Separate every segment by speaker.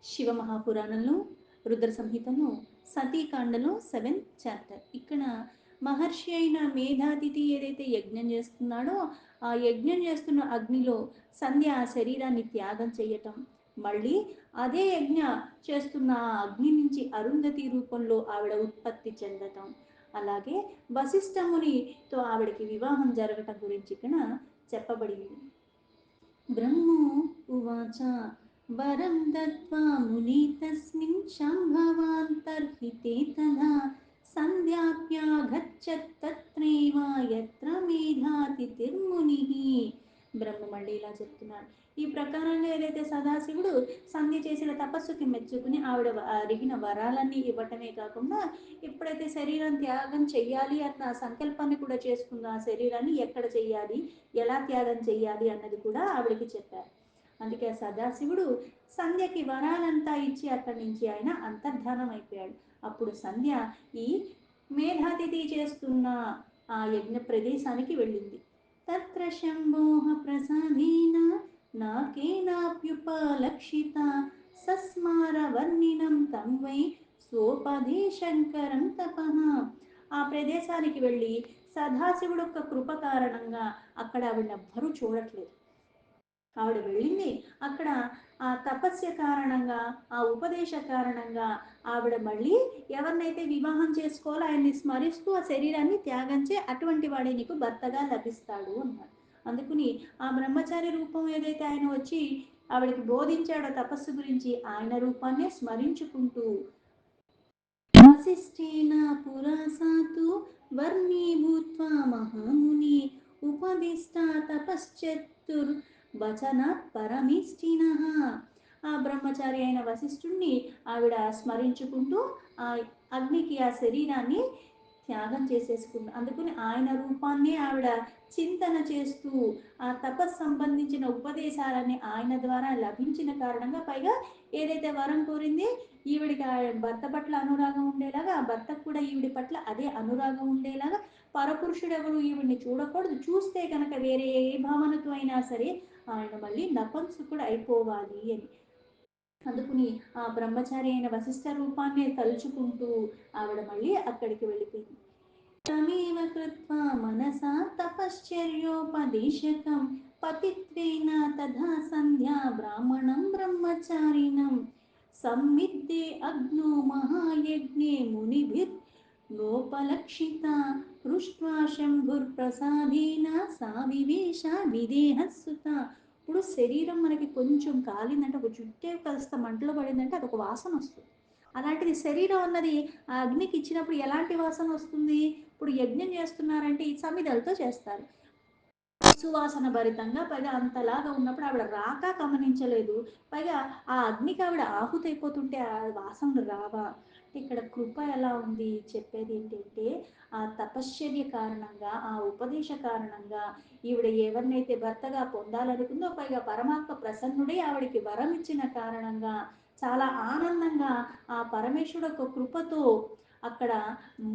Speaker 1: శివ మహాపురాణంలో రుద్ర సంహితను సతీకాండలో 7th చాప్టర్. ఇక్కడ మహర్షి అయిన మేధాతిథి ఏదైతే యజ్ఞం చేస్తున్నాడో ఆ యజ్ఞం చేస్తున్న అగ్నిలో సంధ్య ఆ శరీరాన్ని త్యాగం చేయటం, మళ్ళీ అదే యజ్ఞ చేస్తున్న ఆ అగ్ని నుంచి అరుంధతి రూపంలో ఆవిడ ఉత్పత్తి చెందటం, అలాగే వశిష్ఠమునితో ఆవిడకి వివాహం జరగటం గురించి ఇక్కడ చెప్పబడింది. బ్రహ్మో ఉవాచ వరం దత్వా ముని తస్మిన్ శంభవాంతర్హితే తదా సంధ్యాప్యాగచ్చత్ తత్రైవ యత్ర మేధాతిథిర్మునిః. బ్రహ్మ మళ్ళీ ఇలా చెప్తున్నాడు. ఈ ప్రకారంగా ఏదైతే సదాశివుడు సంధ్య చేసిన తపస్సుకి మెచ్చుకుని ఆవిడ అడిగిన వరాలన్నీ ఇవ్వటమే కాకుండా ఎప్పుడైతే శరీరం త్యాగం చెయ్యాలి అన్న సంకల్పాన్ని కూడా చేసుకుందో ఆ శరీరాన్ని ఎక్కడ చెయ్యాలి, ఎలా త్యాగం చెయ్యాలి అన్నది కూడా ఆవిడకి చెప్పారు. అందుకే సదాశివుడు సంధ్యకి వరాలంతా ఇచ్చి అక్కడి నుంచి ఆయన అంతర్ధానం అయిపోయాడు. అప్పుడు సంధ్య ఈ మేధాతిథి చేస్తున్న ఆ యజ్ఞ ప్రదేశానికి వెళ్ళింది. తత్ర శంభోః ప్రసాదేన నాకేనాప్యుపలక్షిత సస్మార వర్ణినం తం వై స్వోపదేశంకరం తపః. ఆ ప్రదేశానికి వెళ్ళి సదాశివుడు యొక్క కృప కారణంగా అక్కడ ఆవిడెవ్వరూ చూడట్లేదు. ఆవిడ వెళ్ళింది అక్కడ ఆ తపస్య కారణంగా, ఆ ఉపదేశ కారణంగా ఆవిడ మళ్ళీ ఎవరినైతే వివాహం చేసుకోవాలో ఆయన్ని స్మరిస్తూ ఆ శరీరాన్ని త్యాగంచే అటువంటి వాడే నీకు భర్తగా లభిస్తాడు అన్నాడు. అందుకుని ఆ బ్రహ్మచారి రూపం ఏదైతే ఆయన వచ్చి ఆవిడకి బోధించాడో తపస్సు గురించి ఆయన రూపాన్నే స్మరించుకుంటూ వశిష్ఠేన పురా సాతు వర్ణీభూత్వా మహాముని ఉపదిష్టా తపశ్చతుర్ వచనాత్ పరమిష్ఠినః. ఆ బ్రహ్మచారి అయిన వశిష్ఠుణ్ణి ఆవిడ స్మరించుకుంటూ ఆ అగ్నికి ఆ శరీరాన్ని త్యాగం చేసేసుకుంది. అందుకని ఆయన రూపాన్ని ఆవిడ చింతన చేస్తూ ఆ తపస్సు సంబంధించిన ఉపదేశాలన్నీ ఆయన ద్వారా లభించిన కారణంగా, పైగా ఏదైతే వరం కోరింది ఈవిడికి ఆ భర్త పట్ల అనురాగం ఉండేలాగా, ఆ భర్తకు కూడా ఈవిడి పట్ల అదే అనురాగం ఉండేలాగా, పరపురుషుడు ఎవరు ఈవిడిని చూడకూడదు, చూస్తే కనుక వేరే ఏ భావనతో అయినా సరే ఆయన మళ్ళీ నపంసకుడు అయిపోవాలి అని. అందుకుని ఆ బ్రహ్మచారి అయిన వశిష్ఠ రూపాన్ని తలుచుకుంటూ ఆవిడ మళ్ళీ అక్కడికి వెళ్ళిపోయింది. తమేవ కృత్వా మనసా తపశ్చర్యోపదేశకం పతిత్వేన తథా సంధ్యా బ్రాహ్మణం బ్రహ్మచారిణం సంవిద్దే అగ్నో మహాయజ్ఞే మునిభిర్నోపలక్షిత పృష్ట్వా శంభుర్ప్రసాదేన సా వివేశ విదేహసుత. ఇప్పుడు శరీరం మనకి కొంచెం కాలిందంటే, ఒక చుట్టే కాస్త మంటలో పడిందంటే అదొక వాసన వస్తుంది. అలాంటిది శరీరం అన్నది ఆ అగ్నికి ఇచ్చినప్పుడు ఎలాంటి వాసన వస్తుంది? ఇప్పుడు యజ్ఞం చేస్తున్నారంటే ఈ సమిదలతో చేస్తారు, సువాసన భరితంగా, పైగా అంతలాగా ఉన్నప్పుడు ఆవిడ రాక గమనించలేదు. పైగా ఆ అగ్నికి ఆవిడ ఆహుతైపోతుంటే ఆ వాసనలు రావా? ఇక్కడ కృప ఎలా ఉంది చెప్పేది ఏంటంటే, ఆ తపశ్చర్య కారణంగా, ఆ ఉపదేశ కారణంగా ఈవిడ ఎవరినైతే భర్తగా పొందాలనుకుందో, పైగా పరమాత్మ ప్రసన్నుడై ఆవిడకి వరం ఇచ్చిన కారణంగా చాలా ఆనందంగా ఆ పరమేశ్వరుడు యొక్క కృపతో అక్కడ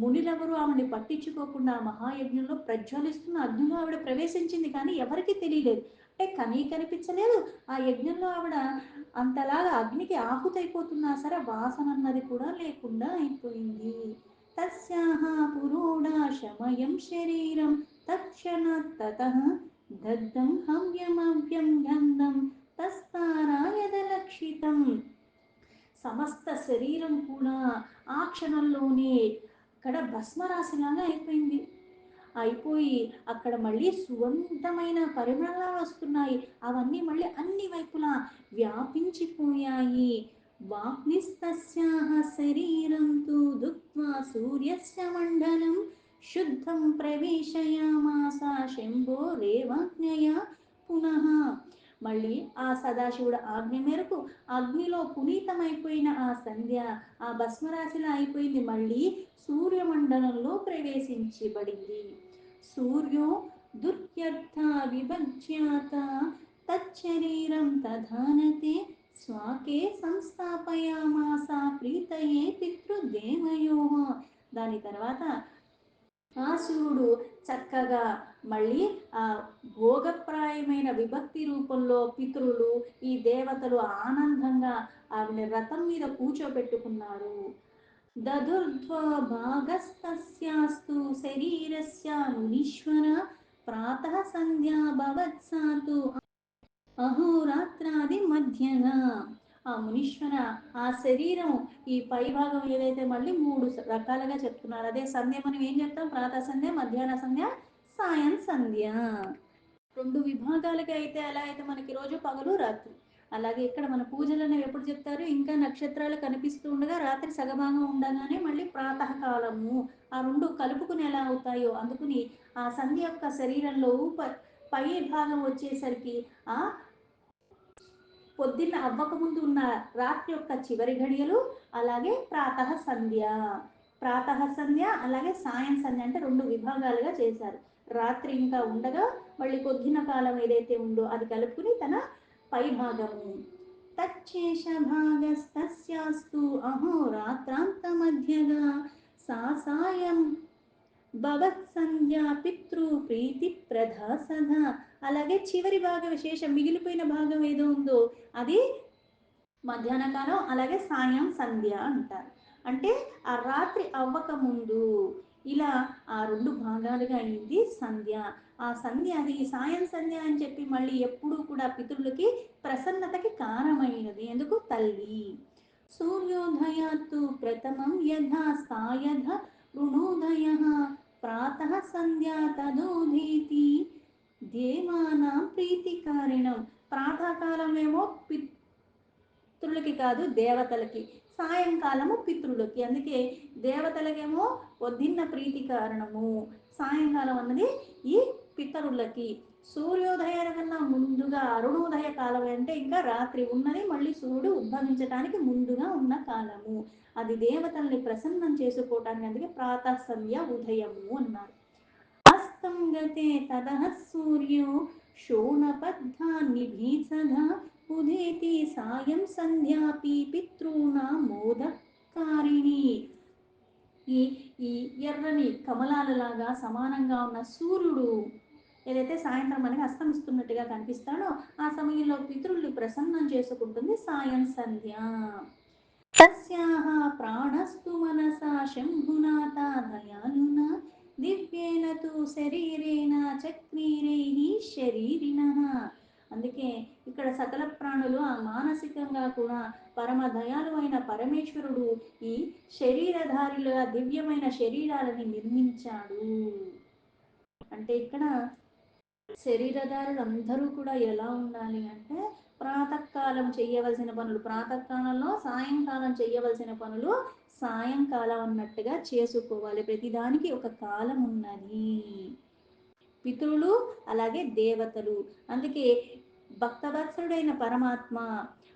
Speaker 1: మునిలెవరు ఆవిడని పట్టించుకోకుండా మహాయజ్ఞంలో ప్రజ్వలిస్తున్న అగ్నిలో ఆవిడ ప్రవేశించింది, కానీ ఎవరికీ తెలియలేదు. అంటే కనిపించలేదు. ఆ యజ్ఞంలో ఆవిడ అంతలాగా అగ్నికి ఆహుతైపోతున్నా సరే వాసన అన్నది కూడా లేకుండా అయిపోయింది. తస్యాహ పురోడాశమయం శరీరం తక్షణాత్ తతః దగ్ధం హవ్యమవ్యం గంధం తస్తారాయదలక్షితం. సమస్త శరీరం కూడా ఆ క్షణంలోనే అక్కడ భస్మరాశిలాగా అయిపోయింది. అయిపోయి అక్కడ మళ్ళీ సుగంధమైన పరిమళాలు వస్తున్నాయి. అవన్నీ మళ్ళీ అన్ని వైపులా వ్యాపించిపోయాయి. వాగ్నిస్తస్యాః శరీరం తు దుఃఖ్వా సూర్యస్య మండలం శుద్ధం ప్రవేశయామాస శంభోరేవాజ్ఞయా పునః. మళ్ళీ ఆ సదాశివుడు ఆజ్ఞ మేరకు అగ్నిలో పునీతమైపోయిన ఆ సంధ్య ఆ భస్మరాశిలా అయిపోయింది, మళ్ళీ సూర్యమండలంలో ప్రవేశించబడింది. సూర్యో దుర్యర్థ విభజ్యాత తచ్చరీరం తధానతే స్వాకే సంస్థాపయామాస ప్రీతయే పితృదేవయో. దాని తర్వాత ఆ శివుడు చక్కగా మళ్ళీ ఆ భోగప్రాయమైన విభక్తి రూపంలో పితృలు, ఈ దేవతలు ఆనందంగా ఆవిడ రథం మీద కూర్చోబెట్టుకున్నారు. దదుర్ధ్వ భాగస్తస్యాస్తు శరీరస్య మునీశ్వర ప్రాతః సంధ్యా భవత్సాతు అహోరాత్రాది మధ్యగా. ఆ మునీశ్వర, ఆ శరీరం, ఈ పై భాగం ఏదైతే మళ్ళీ మూడు రకాలుగా చెప్తున్నారు. అదే సంధ్య మనం ఏం చెప్తాం? ప్రాతः సంధ్య, మధ్యాహ్న సంధ్య, సాయం సంధ్య. రెండు విభాగాలుగా అయితే ఎలా అయితే మనకి రోజు పగలు రాత్రి, అలాగే ఇక్కడ మన పూజలు అనేవి ఎప్పుడు చెప్తారు? ఇంకా నక్షత్రాలు కనిపిస్తూ ఉండగా రాత్రి సగభాగం ఉండగానే మళ్ళీ ప్రాతకాలము, ఆ రెండు కలుపుకుని ఎలా అవుతాయో అందుకుని ఆ సంధ్య యొక్క శరీరంలో పై భాగం వచ్చేసరికి ఆ పొద్దున్న అవ్వకముందు ఉన్న రాత్రి యొక్క చివరి ఘడియలు, అలాగే ప్రాతః సంధ్య, ప్రాతః సంధ్య అలాగే సాయం సంధ్య అంటే రెండు విభాగాలుగా చేశారు. రాత్రి ఇంకా ఉండగా మళ్ళీ పొద్దున కాలం ఏదైతే ఉందో అది కలుపుకుని తన పై భాగము. తచ్చేష భాగస్తస్యాస్తు అహోరాత్రాంత మధ్యగా సా సాయం భవత్ సంధ్యా పితృ ప్రీతి ప్రధా సదా. అలాగే చివరి భాగ విశేషం మిగిలిపోయిన భాగం ఏదో ఉందో అది మధ్యాహ్న కాలం, అలాగే సాయం సంధ్య అంటారు. అంటే ఆ రాత్రి అవ్వక ముందు ఇలా ఆ రెండు భాగాలుగా అయింది సంధ్య. ఆ సంధ్య, అది సాయం సంధ్య అని చెప్పి మళ్ళీ ఎప్పుడూ కూడా పితృలకి ప్రసన్నతకి కారణమైనది. ఎందుకు? తల్లి. సూర్యోదయాత్తు ప్రథమం యథా సాయధ రుణోదయ ప్రాతః సంధ్యా తదోధీతి దేవానాం ప్రీతికారిణం. ప్రాతకాలమేమో పితృలకి కాదు, దేవతలకి. సాయంకాలము పితృలకి. అందుకే దేవతలకేమో పొద్దున్న ప్రీతి కారణము, సాయంకాలం అన్నది ఈ పితరులకి. సూర్యోదయాల కన్నా ముందుగా అరుణోదయ కాలం అంటే ఇంకా రాత్రి ఉన్నది, మళ్ళీ సూర్యుడు ఉద్భవించడానికి ముందుగా ఉన్న కాలము. అది దేవతల్ని ప్రసన్నం చేసుకోవటానికి, అందుకే ప్రాతః సంధ్య ఉదయము అన్నారు. అస్తం గతే తదః సూర్యో శోణబద్ధాన్నిభీసదా ఉదేతి సాయం సంధ్యాపి పితॄణాం మోదకారిణి. ఈ ఈ ఎర్రని కమలాలలాగా సమానంగా ఉన్న సూర్యుడు ఏదైతే సాయంత్రం మనకి అస్తమిస్తున్నట్టుగా కనిపిస్తాడో ఆ సమయంలో పితృల్ని ప్రసన్నం చేసుకుంటుంది సాయం సంధ్య. తస్యాః ప్రాణస్తు మనసా శంభునాథ దయాళునా దివ్యేన తు శరీరేణ చక్రీరైః శరీరిణః. అందుకే ఇక్కడ సకల ప్రాణులు ఆ మానసికంగా కూడా పరమ దయాలు అయిన పరమేశ్వరుడు ఈ శరీరధారిలుగా దివ్యమైన శరీరాలని నిర్మించాడు. అంటే ఇక్కడ శరీరధారులు అందరూ కూడా ఎలా ఉండాలి అంటే ప్రాతకాలం చేయవలసిన పనులు ప్రాతకాలంలో, సాయంకాలం చేయవలసిన పనులు సాయంకాలం అన్నట్టుగా చేసుకోవాలి. ప్రతిదానికి ఒక కాలం ఉన్నది. పితృలు అలాగే దేవతలు. అందుకే భక్తవత్సరుడైన పరమాత్మ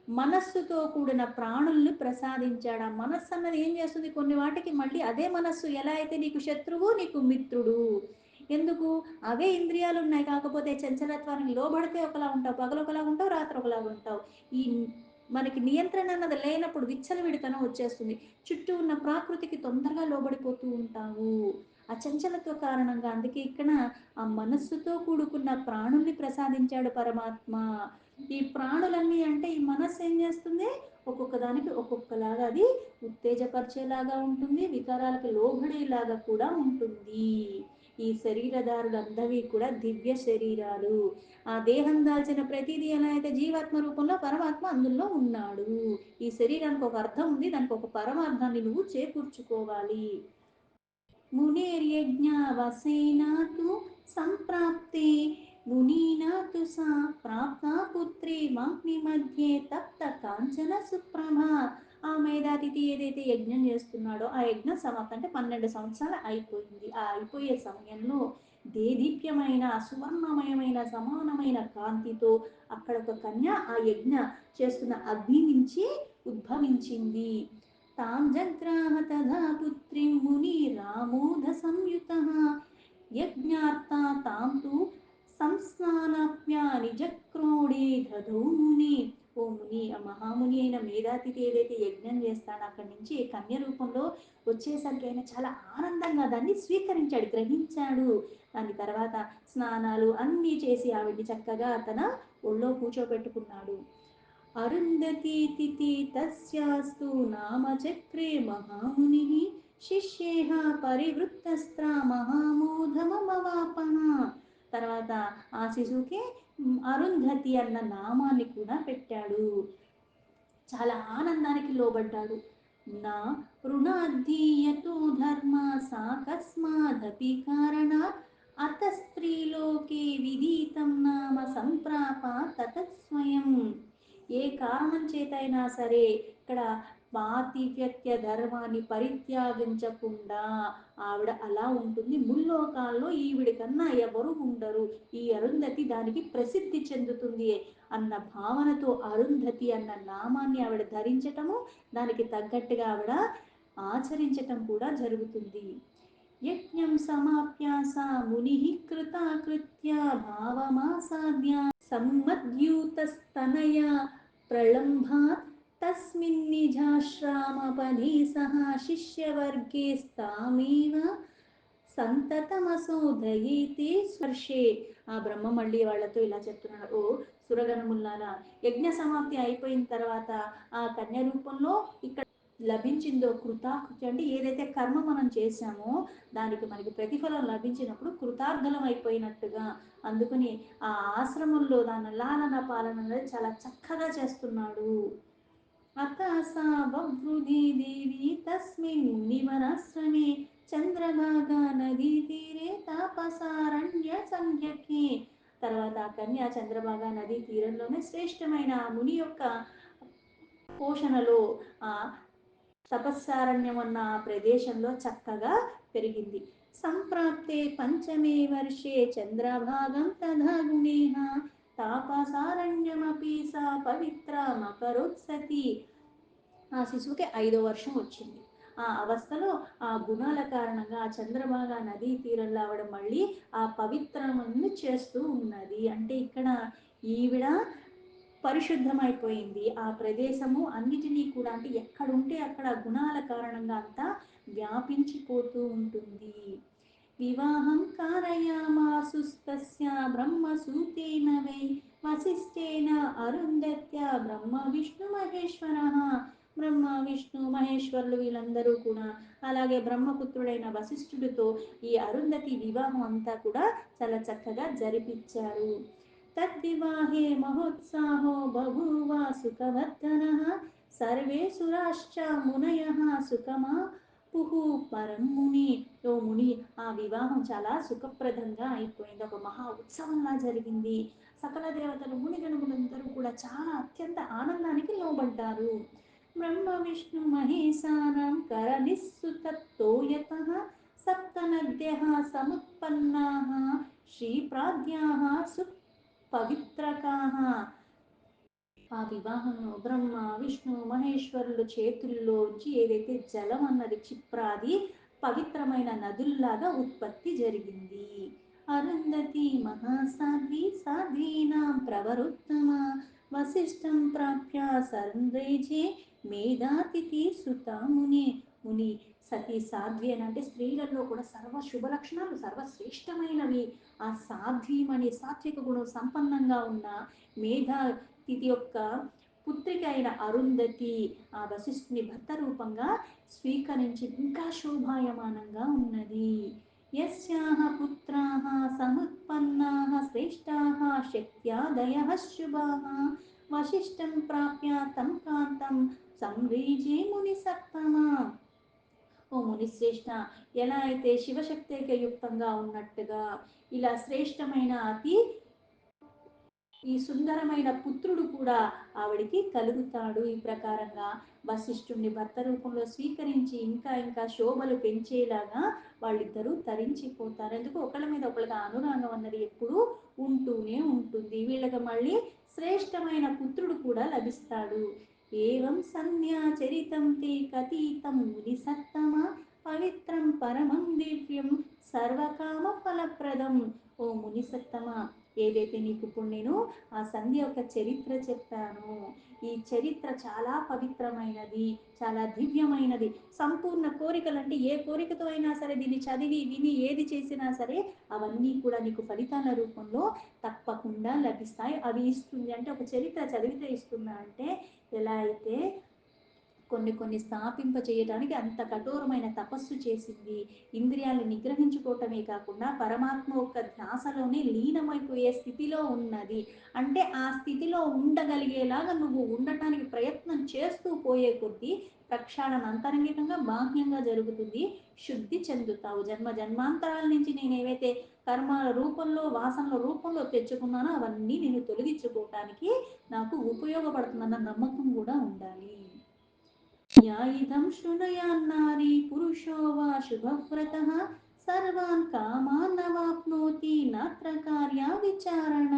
Speaker 1: మనస్సుతో కూడిన ప్రాణుల్ని ప్రసాదించాడు. ఆ మనస్సు అన్నది ఏం చేస్తుంది? కొన్ని వాటికి మళ్ళీ అదే మనస్సు ఎలా అయితే నీకు శత్రువు నీకు మిత్రుడు. ఎందుకు? అవే ఇంద్రియాలు ఉన్నాయి, కాకపోతే చంచలత్వానికి లోబడితే ఒకలా ఉంటావు, పగలు ఒకలా ఉంటావు, రాత్రి ఒకలా ఉంటావు. ఈ మనకి నియంత్రణ అన్నది లేనప్పుడు విచ్చలవిడితనం వచ్చేస్తుంది. చుట్టూ ఉన్న ప్రకృతికి తొందరగా లోబడిపోతూ ఉంటావు ఆ చంచలత్వ కారణంగా. అందుకే ఇక్కడ ఆ మనస్సుతో కూడుకున్న ప్రాణుల్ని ప్రసాదించాడు పరమాత్మ. ఈ ప్రాణులన్నీ అంటే ఈ మనస్సు ఏం చేస్తుంది? ఒక్కొక్క దానికి ఒక్కొక్కలాగా అది ఉత్తేజపరిచేలాగా ఉంటుంది, వికారాలకు లోబడేలాగా కూడా ఉంటుంది. ఈ శరీరధారులందరివి కూడా దివ్య శరీరాలు. ఆ దేహం దాల్చిన ప్రతిదీ ఎలా అయితే జీవాత్మ రూపంలో పరమాత్మ అందులో ఉన్నాడు. ఈ శరీరానికి ఒక అర్థం ఉంది, దానికి ఒక పరమార్థాన్ని నువ్వు చేకూర్చుకోవాలి. मुनेर्यज्ञावसेना तु सम्प्राप्ते मुनीना तु सा प्राप्ता पुत्री माग्निमध्ये తప్త కాంచన సుప్రభ. ఆ మేధాతిథి ఏదైతే యజ్ఞం చేస్తున్నాడో ఆ యజ్ఞం సమాప్తం అంటే 12 సంవత్సరాలు అయిపోయింది. ఆ అయిపోయే సమయంలో దేదీప్యమైన సువర్ణమయమైన సమానమైన కాంతితో అక్కడ ఒక కన్య ఆ యజ్ఞ చేస్తున్న అగ్ని నుంచి ఉద్భవించింది. तां जग्राह तदा पुत्रीं मुनिरामोद संयुतः यज्ञार्था तां तु సంస్నానాప్యాని జక్రోడే దధో ముని. ఓ ముని, ఆ మహాముని అయిన మేధాతిథి ఏదైతే యజ్ఞం చేస్తాడో అక్కడి నుంచి కన్య రూపంలో వచ్చేసరికి ఆయన చాలా ఆనందంగా దాన్ని స్వీకరించాడు, గ్రహించాడు. దాని తర్వాత స్నానాలు అన్నీ చేసి ఆవిడ్ని చక్కగా తన ఒళ్ళో కూర్చోబెట్టుకున్నాడు. अरुन्धतीति तस्यास्तु नामचक्रे महामुनिः శిష్యేహ పరివృత్తస్త్ర మహామోధమవాపహ. తర్వాత ఆ శిశువుకి అరుంధతి అన్న నామాన్ని కూడా పెట్టాడు. చాలా ఆనందానికి లోబడ్డాడు. నా రుణాద్ధీయతో ధర్మ సాకస్మాదపి కారణాత్ అత స్త్రీలోకే విదితం నామ సంప్రాప తతస్వయం. ఏ కారణం చేతైనా సరే ఇక్కడ పాతివ్యత్య ధర్మాన్ని పరిత్యాగించకుండా ఆవిడ అలా ఉంటుంది. ముల్లోకాల్లో ఈవిడ కన్నా ఎవరు ఉండరు, ఈ అరుంధతి దానికి ప్రసిద్ధి చెందుతుంది అన్న భావనతో అరుంధతి అన్న నామాన్ని ఆవిడ ధరించటము, దానికి తగ్గట్టుగా ఆవిడ ఆచరించటం కూడా జరుగుతుంది. యజ్ఞం సమాప్య సా ముని కృతాకృత్య భావమాసాద్య సమ్మద్యూతస్తనయ ప్రళంభాత్ తస్మిన్ నిజాశ్రామపదే సహ శిష్యవర్గే స్థామేవ సంతతమసోదయేతే స్పర్శే. ఆ బ్రహ్మ మళ్ళీ వాళ్ళతో ఇలా చెప్తున్నాడు, ఓ సురగణముల్లారా, యజ్ఞ సమాప్తి అయిపోయిన తర్వాత ఆ కన్య రూపంలో ఇక్కడ లభించిందో కృతాకృతి అంటే ఏదైతే కర్మ మనం చేశామో దానికి మనకి ప్రతిఫలం లభించినప్పుడు కృతార్థులం అయిపోయినట్టుగా. అందుకని ఆ ఆశ్రమంలో దాని లాలన పాలన అనేది చాలా చక్కగా చేస్తున్నాడు. అత సా బభ్రుధి దేవి తస్మిన్ మునివరాశ్రమే చంద్రభాగా నదీ తీరే తాపసారణ్య సంధ్యకే. తర్వాత ఆ కన్య చంద్రభాగా నదీ తీరంలోనే శ్రేష్టమైన ఆ ముని యొక్క పోషణలో ఆ తపస్సారణ్యం అన్న ప్రదేశంలో చక్కగా పెరిగింది. సంప్రాప్తే పంచమే వర్షే చంద్రభాగం తథా గుణేహ తాపసారణ్యమపి సా పవిత్రమకరోత్సతి. ఆ శిశువుకి 5వ వర్షం వచ్చింది. ఆ అవస్థలో ఆ గుణాల కారణంగా ఆ చంద్రభాగా నదీ తీరంలో ఆవిడ మళ్ళీ ఆ పవిత్రమని చేస్తూ ఉన్నది. అంటే ఇక్కడ ఈవిడ పరిశుద్ధమైపోయింది. ఆ ప్రదేశము అన్నిటినీ కూడా అంటే ఎక్కడుంటే అక్కడ గుణాల కారణంగా అంతా వ్యాపించిపోతూ ఉంటుంది. వివాహం కారయామాసుస్తస్య బ్రహ్మసూతేన వై వసిష్ఠేన అరుంధత్య బ్రహ్మ విష్ణు మహేశ్వర. బ్రహ్మ విష్ణు మహేశ్వరులు వీళ్ళందరూ కూడా అలాగే బ్రహ్మపుత్రుడైన వశిష్ఠుడితో ఈ అరుంధతి వివాహం అంతా కూడా చాలా చక్కగా జరిపించారు. తద్వివాహే మహోత్సాహో బభూవ సుఖవర్ధనః సర్వే సురాశ్చ మునయః సుఖమాపుః పరం ముని. ఓ ముని, ఆ వివాహం చాలా సుఖప్రదంగా అయిపోయింది. ఒక మహా ఉత్సవంలా జరిగింది. సకల దేవతలు మునిగణములందరూ కూడా చాలా అత్యంత ఆనందానికి లోబడ్డారు. బ్రహ్మ విష్ణు మహేశానాం కరనిస్సుతత్తో యతః సప్త నద్యః సముత్పన్నాః శ్రీప్రాద్యాః సుపవిత్రకాః. ఆ వివాహంలో బ్రహ్మ విష్ణు మహేశ్వరుల చేతుల్లోంచి ఏదైతే జలం అన్నది క్షిప్రాది పవిత్రమైన నదుల్లాగా ఉత్పత్తి జరిగింది. అరుంధతి మహాసాధ్వి సాధ్వీనాం ప్రవరోత్తమ వశిష్టం ప్రాప్య సంద్రేజే మేధాతిథి సుత ముని. ముని సతీ సాధ్వి అని అంటే స్త్రీలలో కూడా సర్వ శుభ లక్షణాలు సర్వశ్రేష్టమైనవి. ఆ సాధ్వీమణి సాత్విక గుణం సంపన్నంగా ఉన్న మేధా తిథి యొక్క పుత్రిక అయిన అరుంధతి ఆ వశిష్ఠుని భర్త రూపంగా స్వీకరించి ఇంకా శోభాయమానంగా ఉన్నది. యస్యాః పుత్రాః సముత్పన్నాః శ్రేష్టాః శక్త్యాదయః శుభాః వశిష్టం ప్రాప్య తం కాంతం సంరీజే ముని సత్తమా. ఓ మునిశ్రేష్ఠ, ఎలా అయితే శివశక్తిక యుక్తంగా ఉన్నట్టుగా ఇలా శ్రేష్టమైన అతి ఈ సుందరమైన పుత్రుడు కూడా ఆవిడికి కలుగుతాడు. ఈ ప్రకారంగా వశిష్ఠుణ్ణి భర్త రూపంలో స్వీకరించి ఇంకా ఇంకా శోభలు పెంచేలాగా వాళ్ళిద్దరూ తరించిపోతారు. ఎందుకు ఒకళ్ళ మీద ఒకళ్ళకి అనురాగం అన్నది ఎప్పుడూ ఉంటూనే ఉంటుంది. వీళ్ళకి మళ్ళీ శ్రేష్టమైన పుత్రుడు కూడా లభిస్తాడు. ఏవం సంధ్యా చరితం తే కథితం ముని సత్తమ పవిత్రం పరమం దివ్యం సర్వకామ ఫలప్రదం. ఓ ముని సత్తమ, ఏదైతే నీకు ఇప్పుడు నేను ఆ సంధి యొక్క చరిత్ర చెప్పానో, ఈ చరిత్ర చాలా పవిత్రమైనది, చాలా దివ్యమైనది. సంపూర్ణ కోరికలు అంటే ఏ కోరికతో అయినా సరే దీన్ని చదివి విని ఏది చేసినా సరే అవన్నీ కూడా నీకు ఫలితాల రూపంలో తప్పకుండా లభిస్తాయి. అవి ఇస్తుంది అంటే ఒక చరిత్ర చదివితే ఇస్తుందా అంటే, ఎలా అయితే కొన్ని కొన్ని స్థాపింప చేయడానికి అంత కఠోరమైన తపస్సు చేసింది. ఇంద్రియాలను నిగ్రహించుకోవటమే కాకుండా పరమాత్మ యొక్క ధ్యాసలోనే లీనమైపోయే స్థితిలో ఉన్నది. అంటే ఆ స్థితిలో ఉండగలిగేలాగా నువ్వు ఉండటానికి ప్రయత్నం చేస్తూ పోయే కొద్దీ ప్రక్షాళన అంతరంగికంగా బాహ్యంగా జరుగుతుంది. శుద్ధి చెందుతావు. జన్మ జన్మాంతరాల నుంచి నేను ఏవైతే కర్మ రూపంలో వాసనల రూపంలో తెచ్చుకున్నానో అవన్నీ నేను తొలగించుకోవటానికి నాకు ఉపయోగపడుతుందన్న నమ్మకం కూడా ఉండాలి. या इदं शृणुयान्नारी पुरुषो वा शुभव्रतः సర్వాన్ కామాన్నవాప్నోతి నాత్ర కార్య విచారణ.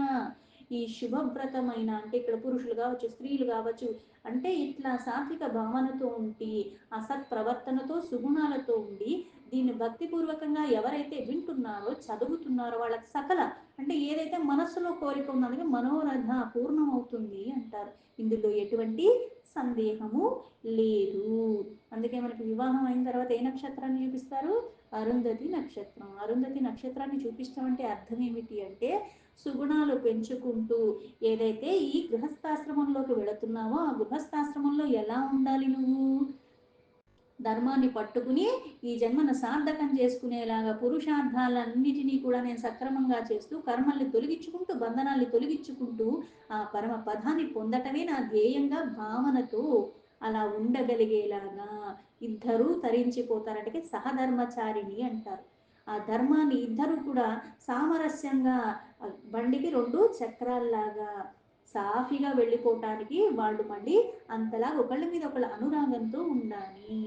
Speaker 1: ఈ శుభవ్రతమైన అంటే ఇక్కడ పురుషులు కావచ్చు, స్త్రీలు కావచ్చు, అంటే ఇట్లా సాత్విక భావనతో ఉండి అసత్ ప్రవర్తనతో సుగుణాలతో ఉండి దీన్ని భక్తిపూర్వకంగా ఎవరైతే వింటున్నారో చదువుతున్నారో వాళ్ళకి సకల అంటే ఏదైతే మనస్సులో కోరిక ఉన్నది మనోరథ పూర్ణమవుతుంది అంటారు. ఇందులో ఎటువంటి సందేహము లేదు. అందుకే మనకి వివాహం అయిన తర్వాత ఏ నక్షత్రాన్ని చూపిస్తారు? అరుంధతి నక్షత్రం. అరుంధతి నక్షత్రాన్ని చూపించడం అంటే అర్థం ఏమిటి అంటే, సుగుణాలు పెంచుకుంటూ ఏదైతే ఈ గృహస్థాశ్రమంలోకి వెళుతున్నావో ఆ గృహస్థాశ్రమంలో ఎలా ఉండాలి నువ్వు? ధర్మాన్ని పట్టుకుని ఈ జన్మను సార్థకం చేసుకునేలాగా పురుషార్థాలన్నిటినీ కూడా నేను సక్రమంగా చేస్తూ కర్మల్ని తొలగించుకుంటూ బంధనాల్ని తొలగించుకుంటూ ఆ పరమ పదాన్ని పొందటమే నా ధ్యేయంగా భావనతో అలా ఉండగలిగేలాగా ఇద్దరూ తరించిపోతారంటే సహధర్మచారిణి అంటారు. ఆ ధర్మాన్ని ఇద్దరు కూడా సామరస్యంగా బండికి రెండు చక్రాల్లాగా సాఫీగా వెళ్ళిపోవటానికి వాళ్ళు మళ్ళీ అంతలా ఒకళ్ళ మీద ఒకళ్ళ అనురాగంతో ఉండాలి.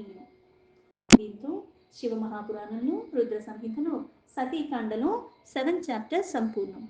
Speaker 1: దీంతో శివ మహాపురాణంలో రుద్ర సంహితలో సతీకాండలో 7 చాప్టర్ సంపూర్ణం.